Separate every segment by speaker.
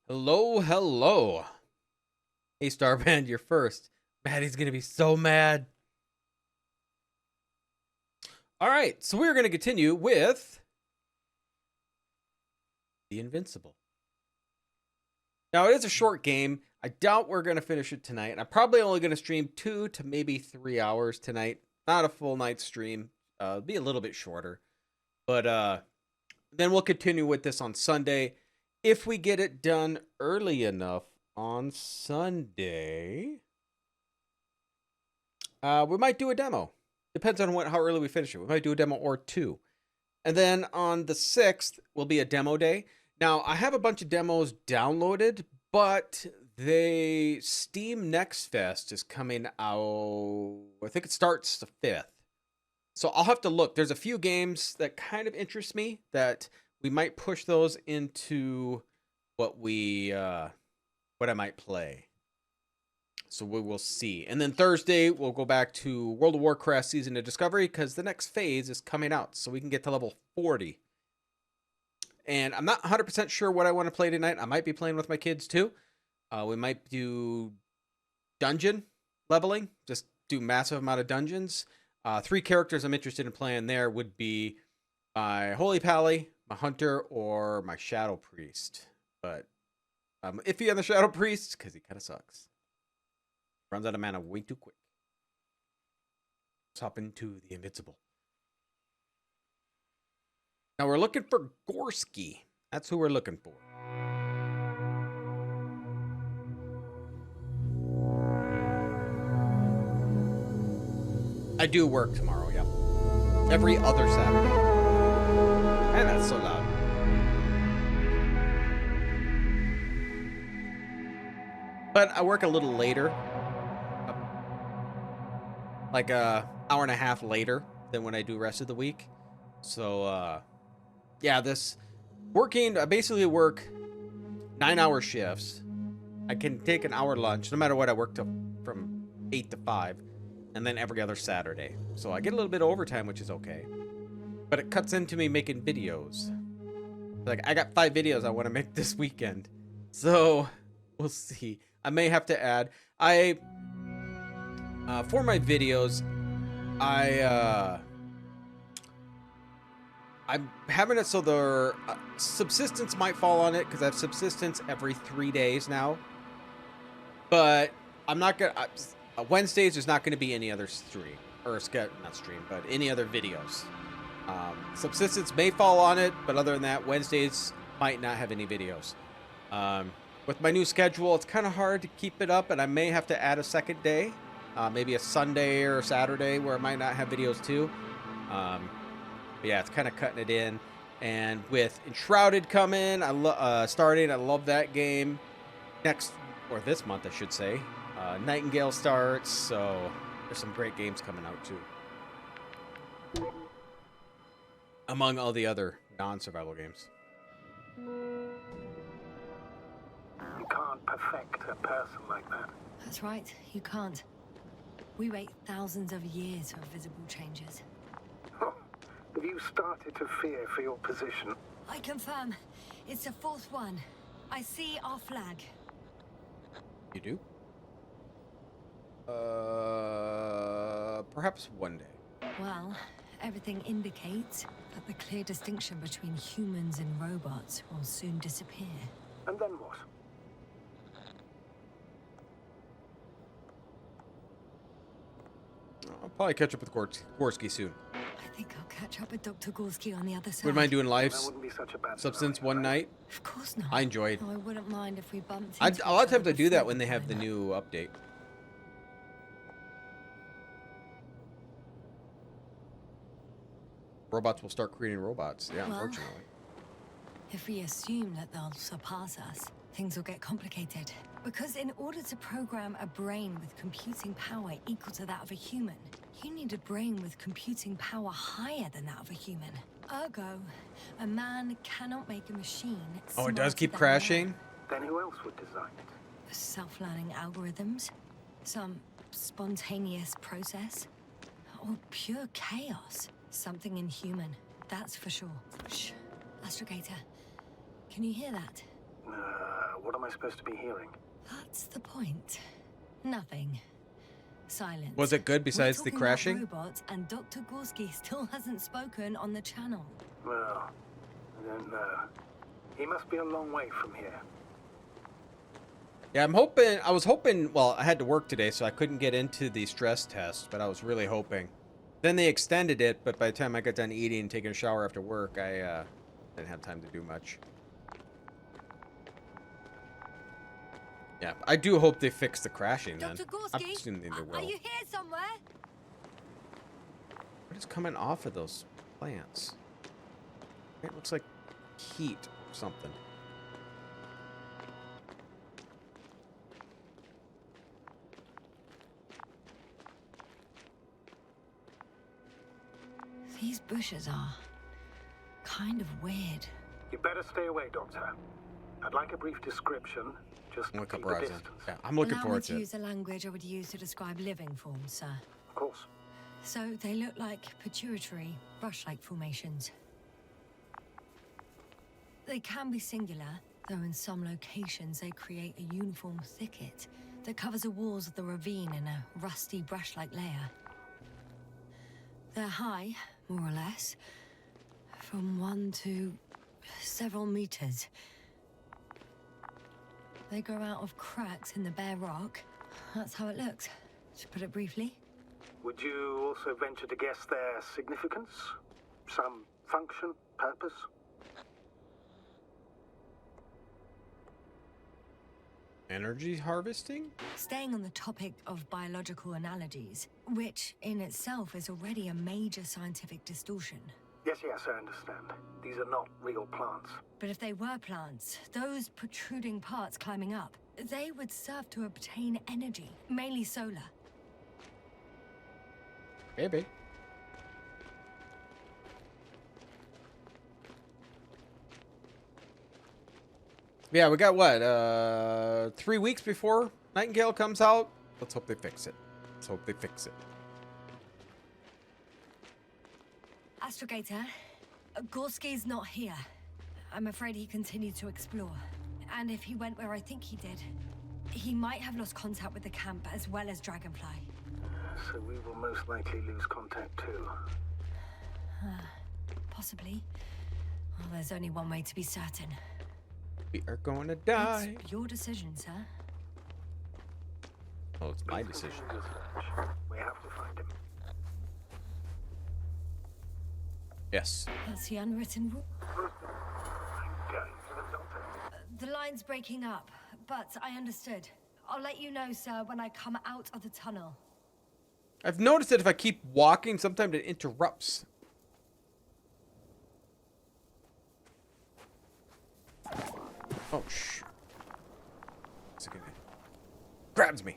Speaker 1: Hello, hello. Hey, Starband, you're first. Maddie's gonna be so mad. All right, so we're gonna continue with the Invincible. Now, it is a short game. I doubt we're gonna finish it tonight. I'm probably only gonna stream 2 to maybe 3 hours tonight. Not a full night stream. It'll be a little bit shorter. But then we'll continue with this on Sunday. If we get it done early enough on Sunday, we might do a demo. Depends on how early we finish it. We might do a demo or 2. And then on the 6th will be a demo day. Now, I have a bunch of demos downloaded, but Steam Next Fest is coming out, I think it starts the 5th. So I'll have to look. There's a few games that kind of interest me that we might push those into what I might play. So we will see. And then Thursday, we'll go back to World of Warcraft Season of Discovery because the next phase is coming out. So we can get to level 40. And I'm not 100% sure what I want to play tonight. I might be playing with my kids too. We might do dungeon leveling. Just do massive amount of dungeons. 3 characters I'm interested in playing there would be my Holy Pally, my Hunter, or my Shadow Priest. But I'm iffy on the Shadow Priest because he kind of sucks. Runs out of mana way too quick. Let's hop into the Invincible. Now we're looking for Gorski. That's who we're looking for. I do work tomorrow, yeah. Every other Saturday. And that's so loud. But I work a little later. Like a hour and a half later than when I do rest of the week. So, yeah, I basically work 9-hour shifts. I can take an hour lunch, no matter what. I work from 8 to 5, and then every other Saturday. So I get a little bit of overtime, which is okay. But it cuts into me making videos. Like, I got 5 videos I want to make this weekend. So, we'll see. I may have to add. For my videos, I'm having it so the subsistence might fall on it because I have subsistence every 3 days now. But I'm not gonna. Wednesdays there's not going to be any other stream but any other videos. Subsistence may fall on it, but other than that, Wednesdays might not have any videos. With my new schedule, it's kind of hard to keep it up, and I may have to add a second day. Maybe a Sunday or a Saturday where I might not have videos too. But yeah, it's kind of cutting it in. And with Enshrouded coming, starting, I love that game. This month, I should say. Nightingale starts, so there's some great games coming out too. Among all the other non-survival games.
Speaker 2: You can't perfect a person like that.
Speaker 3: That's right, you can't. We wait thousands of years for visible changes.
Speaker 2: Have you started to fear for your position?
Speaker 3: I confirm. It's the 4th one. I see our flag.
Speaker 1: You do? Perhaps one day.
Speaker 3: Well, everything indicates that the clear distinction between humans and robots will soon disappear.
Speaker 2: And then what?
Speaker 1: I'll probably catch up with Gorski soon.
Speaker 3: I think I'll catch up with Dr. Gorski on the other side.
Speaker 1: Wouldn't mind doing live
Speaker 2: That wouldn't be such a bad
Speaker 1: substance
Speaker 2: scenario,
Speaker 1: one night.
Speaker 3: Of course not.
Speaker 1: I enjoyed.
Speaker 3: No, I wouldn't mind if we bumped
Speaker 1: A
Speaker 3: into
Speaker 1: lot of
Speaker 3: each
Speaker 1: times I
Speaker 3: other
Speaker 1: do that
Speaker 3: before
Speaker 1: when they have the
Speaker 3: find out.
Speaker 1: new update. Robots will start creating robots. Yeah,
Speaker 3: Well,
Speaker 1: unfortunately.
Speaker 3: If we assume that they'll surpass us, things will get complicated. Because in order to program a brain with computing power equal to that of a human, you need a brain with computing power higher than that of a human. Ergo, a man cannot make a machine.
Speaker 1: Oh, it does
Speaker 3: smarter
Speaker 1: keep
Speaker 3: than
Speaker 1: crashing?
Speaker 3: man.
Speaker 2: Then who else would design it?
Speaker 3: Self-learning algorithms, some spontaneous process, or pure chaos, something inhuman. that's for sure. Shh. Astrogator, can you hear that?
Speaker 2: What am I supposed to be hearing?
Speaker 3: That's the point. Nothing. Silence.
Speaker 1: Was it good besides
Speaker 3: We're
Speaker 1: the
Speaker 3: talking
Speaker 1: crashing?
Speaker 3: about robots, and Dr. Gorski still hasn't spoken on the channel.
Speaker 2: Well, I don't know. He must be a long way from here.
Speaker 1: Yeah, I was hoping, well, I had to work today, so I couldn't get into the stress test, but I was really hoping. Then they extended it, but by the time I got done eating and taking a shower after work, I didn't have time to do much. Yeah, I do hope they fix the crashing then.
Speaker 3: Dr.
Speaker 1: I'm
Speaker 3: Gorski,
Speaker 1: assuming they will.
Speaker 3: are you here somewhere?
Speaker 1: What is coming off of those plants? It looks like heat or something.
Speaker 3: These bushes are kind of weird.
Speaker 2: You better stay away, Doctor. I'd like a brief description. Just
Speaker 1: Look
Speaker 2: keep
Speaker 1: up
Speaker 2: the
Speaker 1: Horizon.
Speaker 2: distance.
Speaker 1: Yeah, I'm looking
Speaker 3: Allow
Speaker 1: forward
Speaker 3: me
Speaker 1: to
Speaker 3: to
Speaker 1: it.
Speaker 3: use the language I would use to describe living forms, sir.
Speaker 2: Of course.
Speaker 3: So they look like pituitary, brush-like formations. They can be singular, though in some locations they create a uniform thicket that covers the walls of the ravine in a rusty brush-like layer. They're high, more or less, from 1 to several meters. They grow out of cracks in the bare rock. That's how it looks, to put it briefly.
Speaker 2: Would you also venture to guess their significance? Some function, purpose?
Speaker 1: Energy harvesting?
Speaker 3: Staying on the topic of biological analogies, which in itself is already a major scientific distortion.
Speaker 2: Yes, I understand. These are not real plants.
Speaker 3: But if they were plants, those protruding parts climbing up, they would serve to obtain energy, mainly solar.
Speaker 1: Maybe. Yeah, we got what? 3 weeks before Nightingale comes out? Let's hope they fix it. Let's hope they fix it.
Speaker 3: Astrogator, Gorski's not here. I'm afraid he continued to explore. And if he went where I think he did, he might have lost contact with the camp as well as Dragonfly.
Speaker 2: So we will most likely lose contact too.
Speaker 3: Possibly. Well, there's only one way to be certain.
Speaker 1: We are going to die.
Speaker 3: It's your decision, sir.
Speaker 1: Oh, it's my decision.
Speaker 2: We have to find him.
Speaker 1: Yes.
Speaker 3: That's the unwritten rule.
Speaker 2: I'm going to the doctor.
Speaker 3: The line's breaking up, but I understood. I'll let you know, sir, when I come out of the tunnel.
Speaker 1: I've noticed that if I keep walking, sometimes it interrupts. Oh, shh. It's okay. Grabs me.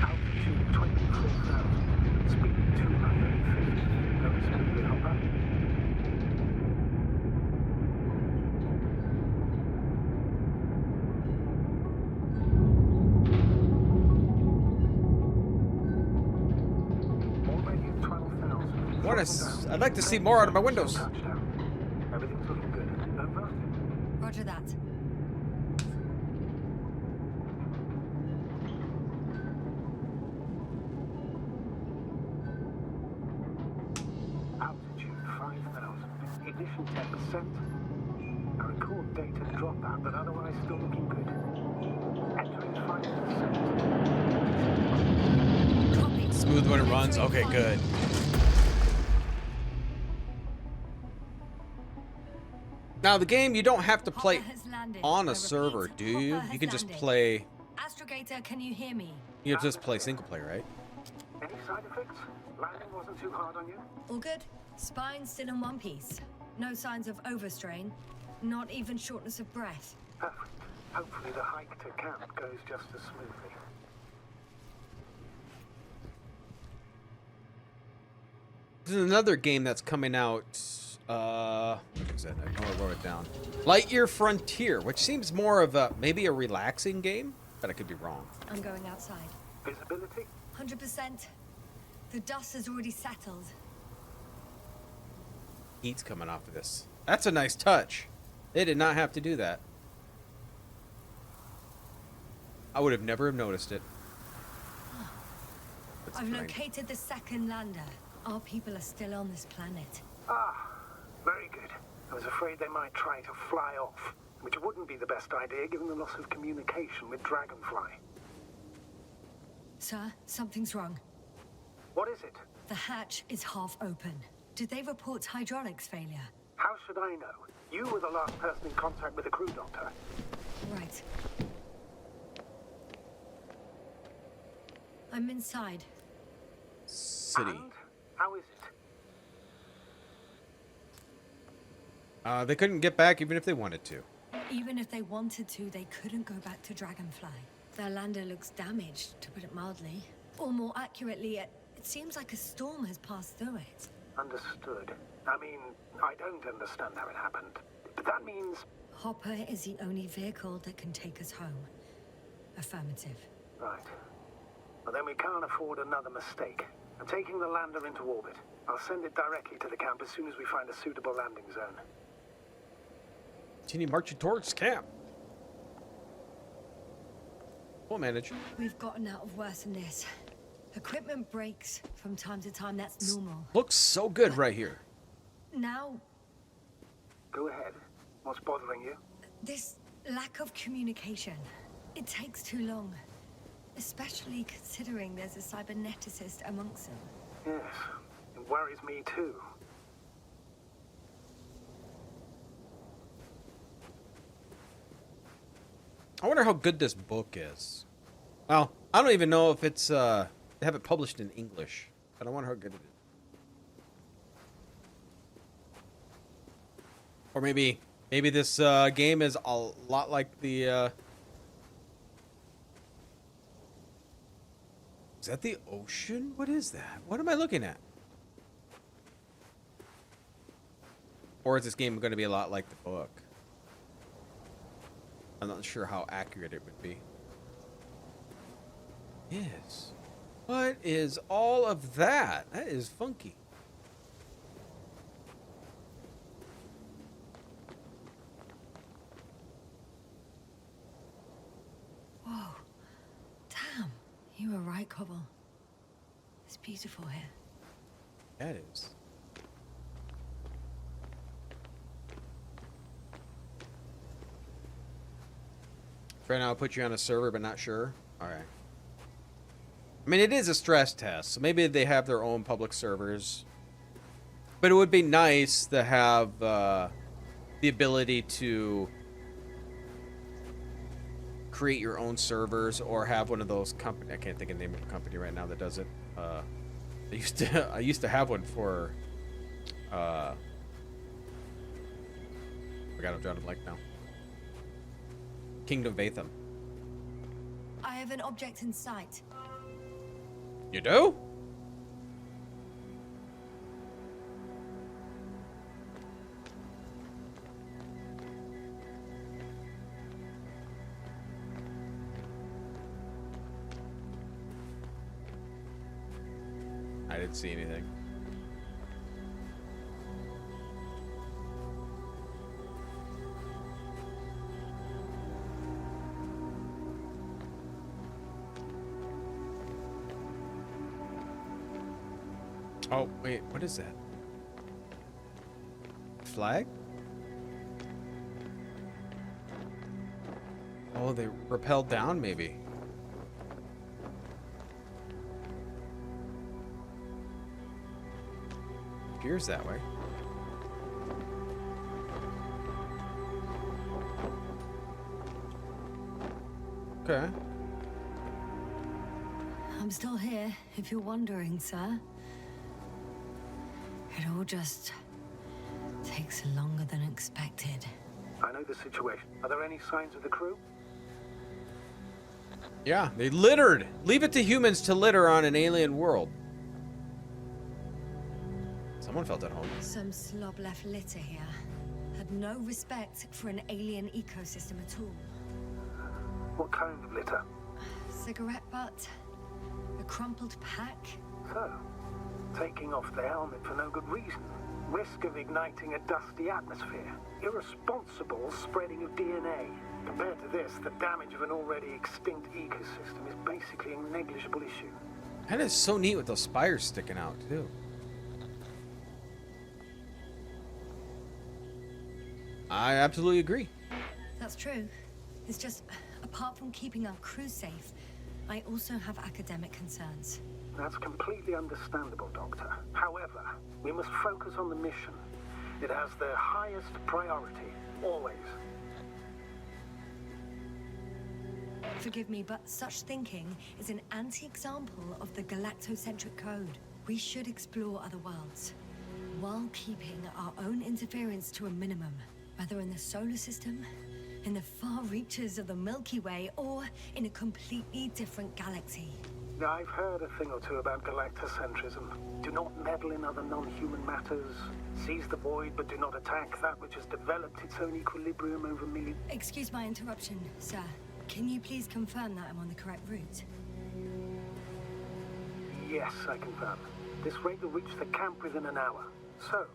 Speaker 2: Altitude 24,000. Speed 250. Very smoothly, Hopper. Already at 12,000.
Speaker 1: I'd like to see more out of my windows.
Speaker 2: Touchdown. Everything's looking good. Over.
Speaker 3: Roger that.
Speaker 2: Altitude 5,000. Ignition 10%. I record data dropout, but otherwise still looking good. Entering 5%.
Speaker 3: Copy.
Speaker 1: Smooth when it runs. Okay, good. Now, the game, you don't have to play
Speaker 3: Hopper has landed.
Speaker 1: on
Speaker 3: I
Speaker 1: a
Speaker 3: repeat,
Speaker 1: server, do you?
Speaker 3: Hopper has
Speaker 1: You can just
Speaker 3: landed.
Speaker 1: play.
Speaker 3: Astrogator, can you hear me?
Speaker 1: You can just play single player, right?
Speaker 2: Any side effects? Landing wasn't too hard on you?
Speaker 3: All good? Spine still in one piece. No signs of overstrain. Not even shortness of breath.
Speaker 2: Perfect. Hopefully the hike to camp goes just as smoothly.
Speaker 1: This is another game that's coming out. What is it? I know I wrote it down. Lightyear Frontier, which seems more of a maybe a relaxing game, but I could be wrong.
Speaker 3: I'm going outside.
Speaker 2: Visibility?
Speaker 3: 100%. The dust has already settled.
Speaker 1: Heat's coming off of this. That's a nice touch. They did not have to do that. I would have never have noticed it. That's
Speaker 3: I've
Speaker 1: strange.
Speaker 3: located the second lander. Our people are still on this planet.
Speaker 2: Ah, very good. I was afraid they might try to fly off, which wouldn't be the best idea given the loss of communication with Dragonfly.
Speaker 3: Sir, something's wrong.
Speaker 2: What is it?
Speaker 3: The hatch is half open. Did they report hydraulics failure?
Speaker 2: How should I know? You were the last person in contact with the crew doctor.
Speaker 3: Right. I'm inside.
Speaker 1: City.
Speaker 2: And how is it?
Speaker 1: They couldn't get back even if they wanted to.
Speaker 3: Even if they wanted to, they couldn't go back to Dragonfly. Their lander looks damaged, to put it mildly. Or more accurately, it seems like a storm has passed through it.
Speaker 2: Understood. I mean, I don't understand how it happened. But that means...
Speaker 3: Hopper is the only vehicle that can take us home. Affirmative.
Speaker 2: Right. Well, then we can't afford another mistake. I'm taking the lander into orbit. I'll send it directly to the camp as soon as we find a suitable landing zone.
Speaker 1: Continue marching towards camp. We'll manage.
Speaker 3: We've gotten out of worse than this. Equipment breaks from time to time, that's normal.
Speaker 1: Looks so good right here.
Speaker 3: Now,
Speaker 2: Go ahead. What's bothering you?
Speaker 3: this lack of communication. It takes too long. Especially considering there's a cyberneticist amongst them.
Speaker 2: Yes, it worries me too.
Speaker 1: I wonder how good this book is. Well, I don't even know if it's they have it published in English, but I wonder how good it is. Or maybe this game is a lot like the Is that the ocean? What is that? What am I looking at? Or is this game going to be a lot like the book? I'm not sure how accurate it would be. Yes. What is all of that? That is funky.
Speaker 3: Whoa. Damn. You were right, Cobble. It's beautiful here.
Speaker 1: That is. For now, I'll put you on a server, but not sure. All right. I mean, it is a stress test, so maybe they have their own public servers. But it would be nice to have the ability to create your own servers or have one of those company. I can't think of the name of a company right now that does it. I used to have one for. Forgot I'm drawing a blank now. Kingdom Vatham.
Speaker 3: I have an object in sight.
Speaker 1: You do? I didn't see anything. Oh, wait, what is that? Flag? Oh, they rappelled down, maybe. Appears that way. Okay.
Speaker 3: I'm still here, if you're wondering, sir. It all just takes longer than expected.
Speaker 2: I know the situation. Are there any signs of the crew?
Speaker 1: Yeah, they littered. Leave it to humans to litter on an alien world. Someone felt at home.
Speaker 3: Some slob left litter here. Had no respect for an alien ecosystem at all.
Speaker 2: What kind of litter?
Speaker 3: Cigarette butt, a crumpled pack.
Speaker 2: So, taking off the helmet for no good reason. Risk of igniting a dusty atmosphere. Irresponsible spreading of DNA. Compared to this, the damage of an already extinct ecosystem is basically a negligible issue.
Speaker 1: And it's so neat with those spires sticking out, too. I absolutely agree.
Speaker 3: That's true. It's just, apart from keeping our crew safe, I also have academic concerns.
Speaker 2: That's completely understandable, Doctor. However, we must focus on the mission. It has the highest priority, always.
Speaker 3: Forgive me, but such thinking is an anti-example of the galactocentric code. We should explore other worlds, while keeping our own interference to a minimum, whether in the solar system, in the far reaches of the Milky Way, or in a completely different galaxy.
Speaker 2: I've heard a thing or two about galactocentrism. Do not meddle in other non-human matters. Seize the void, but do not attack that which has developed its own equilibrium over millions.
Speaker 3: Excuse my interruption, sir. Can you please confirm that I'm on the correct route?
Speaker 2: Yes, I confirm. This rate will reach the camp within an hour. So,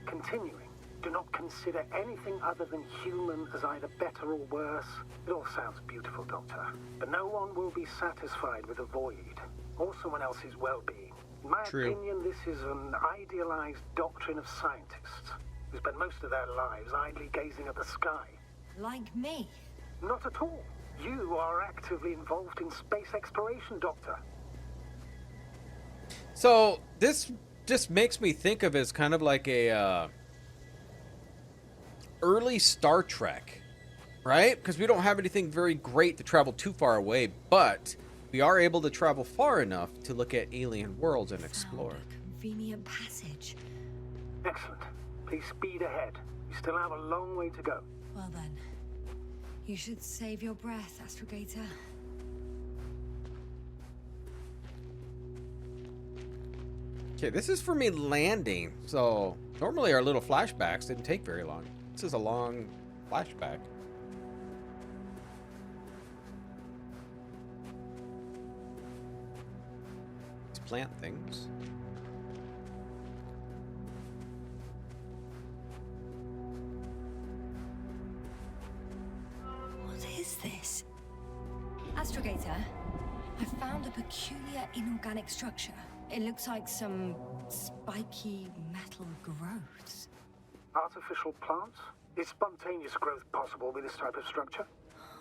Speaker 2: continuing. Do not consider anything other than human as either better or worse. It all sounds beautiful, Doctor. But no one will be satisfied with a void, or someone else's well-being. In my opinion, this is an idealized doctrine of scientists, who spend most of their lives idly gazing at the sky.
Speaker 3: Like me?
Speaker 2: Not at all. You are actively involved in space exploration, Doctor.
Speaker 1: So, this just makes me think of it as kind of like a, early Star Trek, right? Because we don't have anything very great to travel too far away, but we are able to travel far enough to look at alien worlds and explore.
Speaker 3: Found a convenient passage.
Speaker 2: Excellent. Please speed ahead. You still have a long way to go.
Speaker 3: Well then, you should save your breath, Astrogator.
Speaker 1: Okay, this is for me landing, so normally our little flashbacks didn't take very long. This is a long flashback. These plant things.
Speaker 3: What is this? Astrogator, I found a peculiar inorganic structure. It looks like some spiky metal growths.
Speaker 2: Artificial plants? Is spontaneous growth possible with this type of structure?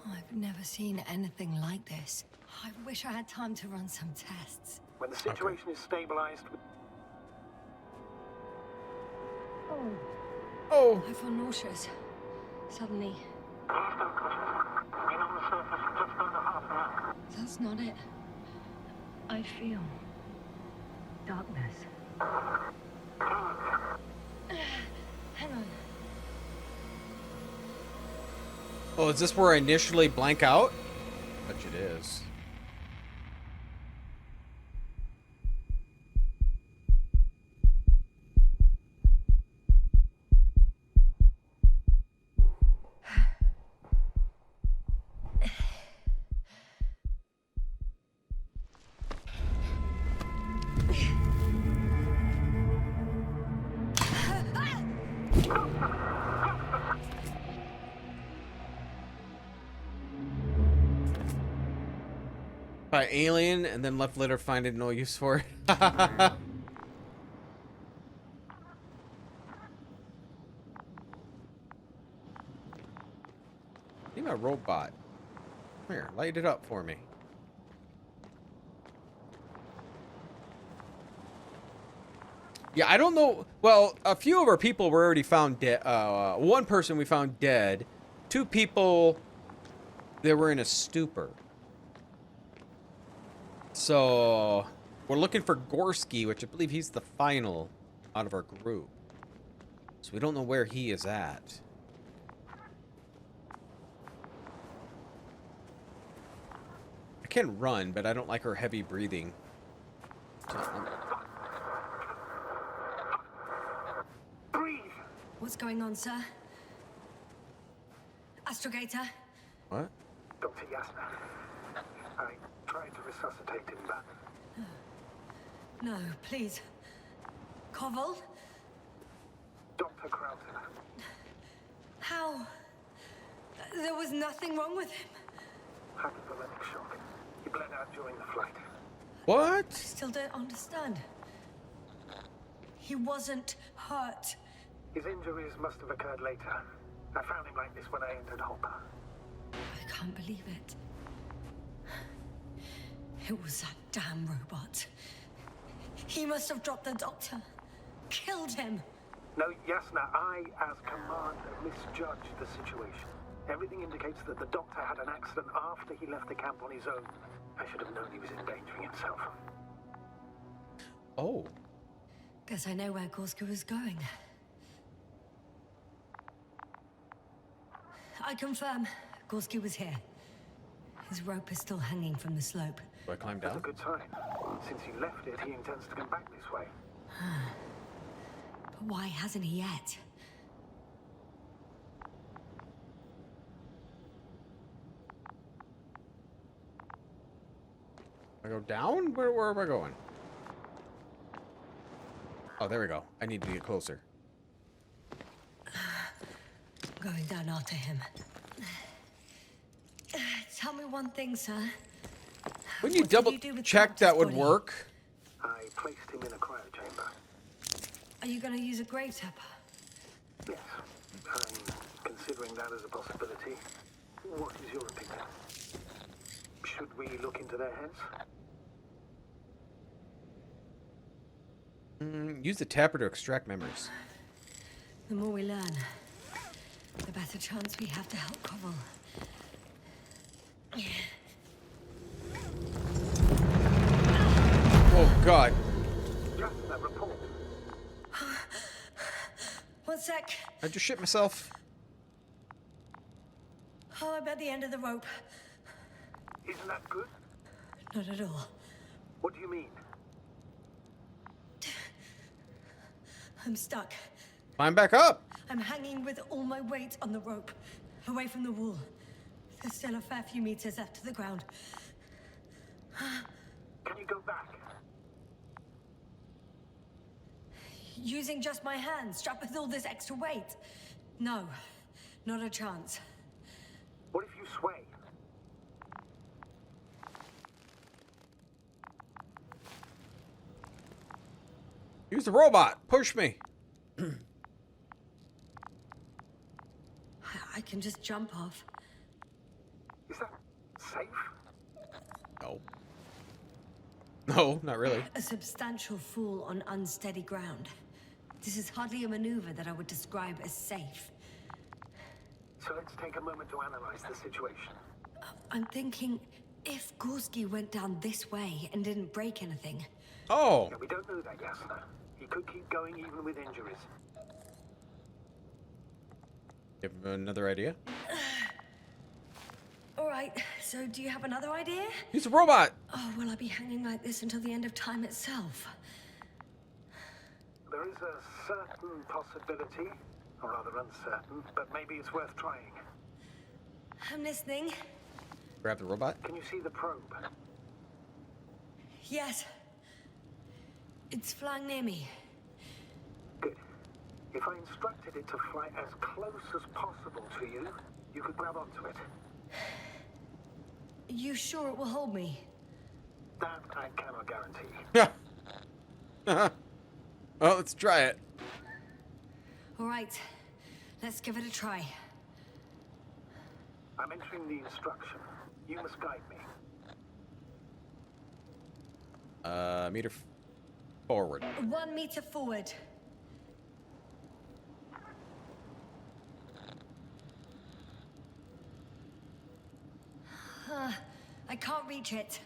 Speaker 3: I've never seen anything like this. I wish I had time to run some tests.
Speaker 2: When the situation is stabilized...
Speaker 1: Oh!
Speaker 3: I feel nauseous. Suddenly. That's not it. I feel darkness. Hang on.
Speaker 1: Oh, is this where I initially blank out? Bet you it is. By alien and then left litter finding no use for it. Need my robot. Come here, light it up for me. Yeah, I don't know. Well, a few of our people were already found dead. One person we found dead. 2 people, they were in a stupor. So, we're looking for Gorski, which I believe he's the final out of our group. So we don't know where he is at. I can run, but I don't like her heavy breathing. So,
Speaker 3: What's going on, sir? Astrogator?
Speaker 1: What?
Speaker 2: Dr. Yasna. I tried to resuscitate him, but
Speaker 3: No, please. Koval?
Speaker 2: Dr. Krauser.
Speaker 3: How? There was nothing wrong with him.
Speaker 2: Hypothalamic shock. He bled out during the flight.
Speaker 1: What?
Speaker 3: Still don't understand. He wasn't hurt.
Speaker 2: His injuries must have occurred later. I found him like this when I entered Hopper.
Speaker 3: I can't believe it. It was that damn robot. He must have dropped the doctor. Killed him.
Speaker 2: No, Yasna, I, as commander, misjudged the situation. Everything indicates that the doctor had an accident after he left the camp on his own. I should have known he was endangering himself.
Speaker 1: Oh.
Speaker 3: Guess I know where Gorska was going. I confirm, Gorski was here. His rope is still hanging from the slope.
Speaker 1: Do I climb
Speaker 2: That's a
Speaker 1: down?
Speaker 2: good sign. Since he left it, he intends to come back this way.
Speaker 3: But why hasn't he yet?
Speaker 1: I go down? Where am I going? Oh, there we go. I need to get closer.
Speaker 3: Going down after him. Tell me one thing, sir.
Speaker 1: Wouldn't you
Speaker 3: What did
Speaker 1: double
Speaker 3: you do with
Speaker 1: check
Speaker 3: Countess
Speaker 1: that would
Speaker 3: body?
Speaker 1: work?
Speaker 2: I placed him in a cryo chamber.
Speaker 3: Are you going to use a grave tapper?
Speaker 2: Yes, I'm considering that as a possibility. What is your opinion? Should we look into their heads?
Speaker 1: Use the tapper to extract memories.
Speaker 3: The more we learn, the better chance we have to help Koval.
Speaker 1: Oh, God.
Speaker 2: Just that report.
Speaker 3: One sec.
Speaker 1: I just shit myself.
Speaker 3: Oh, I'm at the end of the rope.
Speaker 2: Isn't that good?
Speaker 3: Not at all.
Speaker 2: What do you mean?
Speaker 3: I'm stuck.
Speaker 1: Climb back up.
Speaker 3: I'm hanging with all my weight on the rope, away from the wall. There's still a fair few meters left to the ground.
Speaker 2: Can you go back?
Speaker 3: Using just my hands, strapped with all this extra weight. No, not a chance.
Speaker 2: What if you sway?
Speaker 1: Use the robot. Push me.
Speaker 3: I can just jump off.
Speaker 2: Is that safe?
Speaker 1: No. No, not really.
Speaker 3: A substantial fall on unsteady ground. This is hardly a maneuver that I would describe as safe.
Speaker 2: So let's take a moment to analyze the situation.
Speaker 3: I'm thinking, if Gorski went down this way and didn't break anything,
Speaker 1: Oh.
Speaker 2: Yeah, we don't know that, Yasna. He could keep going even with injuries.
Speaker 1: Give him another idea.
Speaker 3: all right, so do you have another idea?
Speaker 1: Use the robot.
Speaker 3: Oh, will I be hanging like this until the end of time itself?
Speaker 2: There is a certain possibility, or rather uncertain, but maybe it's worth trying.
Speaker 3: I'm listening.
Speaker 1: Grab the robot.
Speaker 2: Can you see the probe?
Speaker 3: Yes. It's flying near me.
Speaker 2: Good. If I instructed it to fly as close as possible to you, you could grab onto it.
Speaker 3: You sure it will hold me?
Speaker 2: That I cannot guarantee.
Speaker 1: Yeah. Well, let's try it.
Speaker 3: All right, let's give it a try.
Speaker 2: I'm entering the instruction. You must guide me.
Speaker 1: Meter forward.
Speaker 3: 1 meter forward. I can't reach it.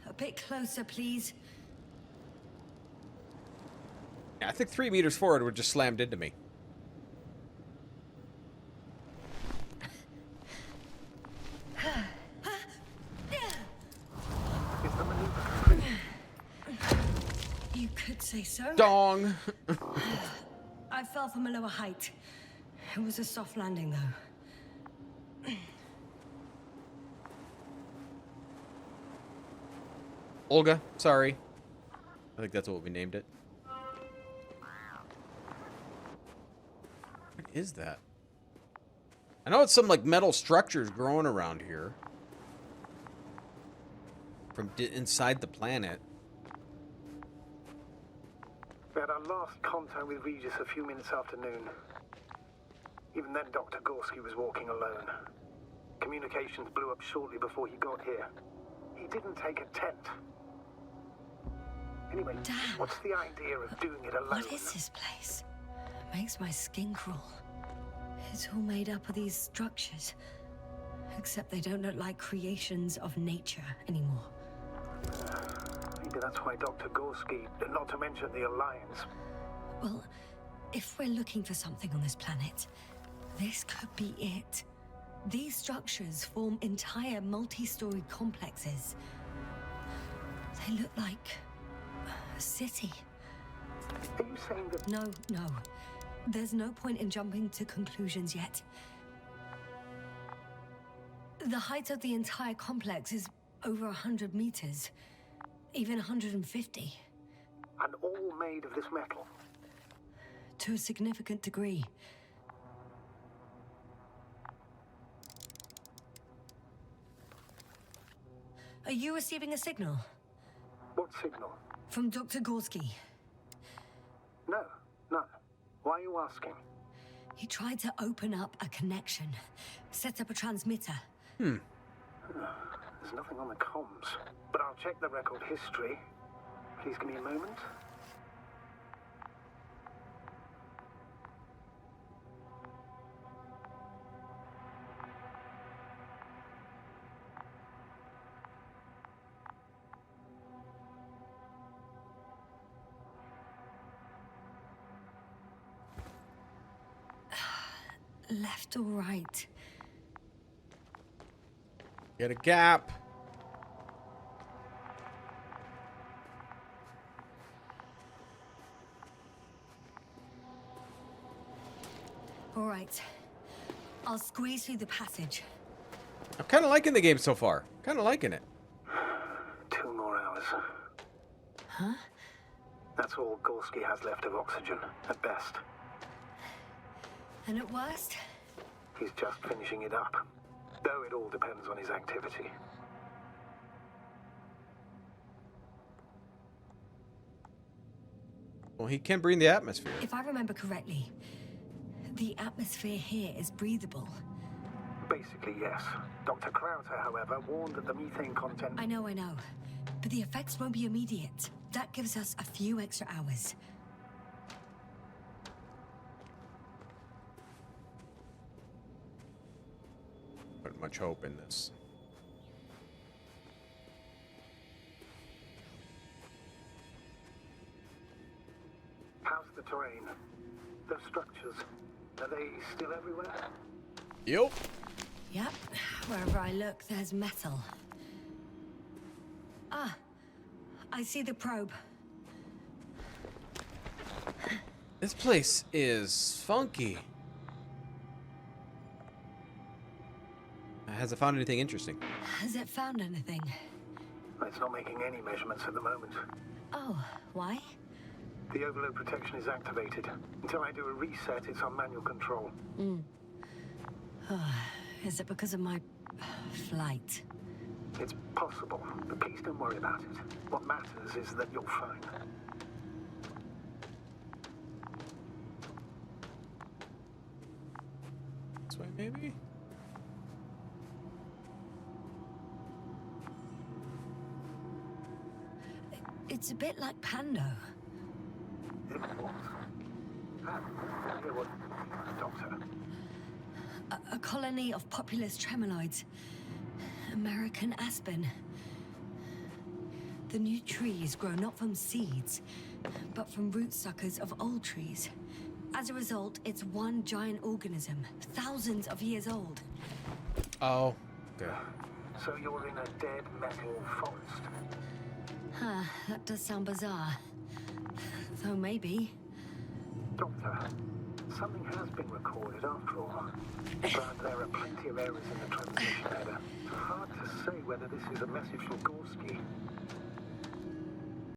Speaker 3: A bit closer, please.
Speaker 1: Yeah, I think 3 meters forward would just slammed into me.
Speaker 2: Is the maneuver complete?
Speaker 3: You could say so.
Speaker 1: Dong.
Speaker 3: I fell from a lower height. It was a soft landing, though.
Speaker 1: Olga, sorry. I think that's what we named it. What is that? I know it's some like metal structures growing around here. From inside the planet.
Speaker 2: We had our last contact with Regis a few minutes after noon. Even then, Dr. Gorski was walking alone. Communications blew up shortly before he got here. He didn't take a tent. Anyway,
Speaker 3: Damn.
Speaker 2: what's the idea of doing it alone?
Speaker 3: What is this place? Makes my skin crawl. It's all made up of these structures. Except they don't look like creations of nature anymore.
Speaker 2: Maybe that's why Dr. Gorski, not to mention the Alliance.
Speaker 3: Well, if we're looking for something on this planet, this could be it. These structures form entire multi-story complexes. They look like a city.
Speaker 2: Are you saying that...
Speaker 3: No. There's no point in jumping to conclusions yet. The height of the entire complex is over 100 meters. Even 150.
Speaker 2: And all made of this metal?
Speaker 3: To a significant degree. Are you receiving a signal?
Speaker 2: What signal?
Speaker 3: From Dr. Gorski.
Speaker 2: No, none. Why are you asking?
Speaker 3: He tried to open up a connection. Set up a transmitter.
Speaker 2: There's nothing on the comms. But I'll check the record history. Please give me a moment.
Speaker 3: Left or right?
Speaker 1: Get a gap.
Speaker 3: All right. I'll squeeze through the passage.
Speaker 1: I'm kind of liking the game so far. Kind of liking it.
Speaker 2: 2 more hours.
Speaker 3: Huh?
Speaker 2: That's all Gorski has left of oxygen, at best.
Speaker 3: And at worst?
Speaker 2: He's just finishing it up. Though it all depends on his activity.
Speaker 1: Well, he can breathe the atmosphere.
Speaker 3: If I remember correctly, the atmosphere here is breathable.
Speaker 2: Basically, yes. Dr. Krauter, however, warned that the methane content...
Speaker 3: I know. But the effects won't be immediate. That gives us a few extra hours.
Speaker 1: Put much hope in this.
Speaker 2: How's the terrain? Those structures, are they still everywhere?
Speaker 1: Yep.
Speaker 3: Yep. Wherever I look, there's metal. Ah, I see the probe.
Speaker 1: This place is funky. Has it found anything interesting?
Speaker 3: Has it found anything?
Speaker 2: It's not making any measurements at the moment.
Speaker 3: Oh, why?
Speaker 2: The overload protection is activated. Until I do a reset, it's on manual control.
Speaker 3: Is it because of my flight?
Speaker 2: It's possible, but please don't worry about it. What matters is that you're fine.
Speaker 1: This way, maybe?
Speaker 3: It's a bit like Pando.
Speaker 2: It was. What? Doctor.
Speaker 3: A colony of populous tremoloids. American aspen. The new trees grow not from seeds, but from root suckers of old trees. As a result, it's one giant organism, thousands of years old.
Speaker 1: Oh, okay.
Speaker 2: So you're in a dead metal forest.
Speaker 3: Huh, that does sound bizarre. Though maybe.
Speaker 2: Doctor, something has been recorded after all. But there are plenty of errors in the transmission header. Hard to say whether this is a message from Gorski